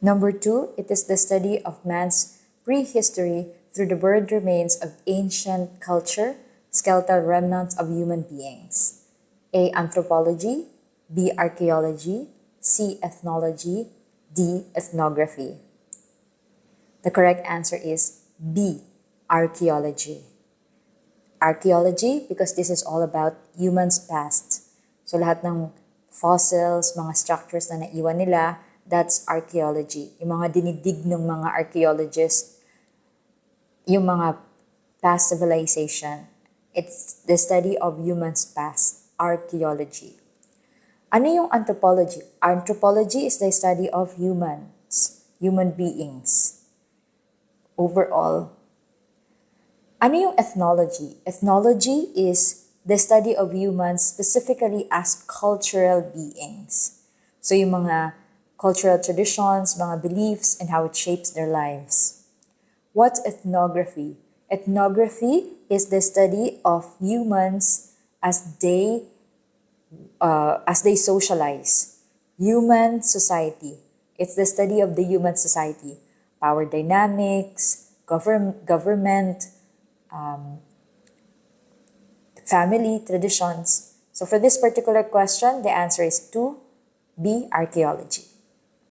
Number 2, it is the study of man's prehistory through the buried remains of ancient culture, skeletal remnants of human beings. A. Anthropology. B. Archaeology. C. Ethnology. D. Ethnography. The correct answer is B. Archaeology. Archaeology because this is all about humans' past. So lahat ng fossils, mga structures na naiwan nila, that's archaeology. Yung mga dinidig ng mga archaeologists, yung mga past civilization. It's the study of humans' past, archaeology. Ano yung anthropology? Anthropology is the study of humans, human beings. Overall. Ano yung ethnology? Ethnology is the study of humans specifically as cultural beings. So yung mga cultural traditions, mga beliefs, and how it shapes their lives. What's ethnography? Ethnography is the study of humans as they socialize. Human society. It's the study of the human society. Power dynamics, government, family, traditions. So for this particular question, the answer is 2B, archaeology.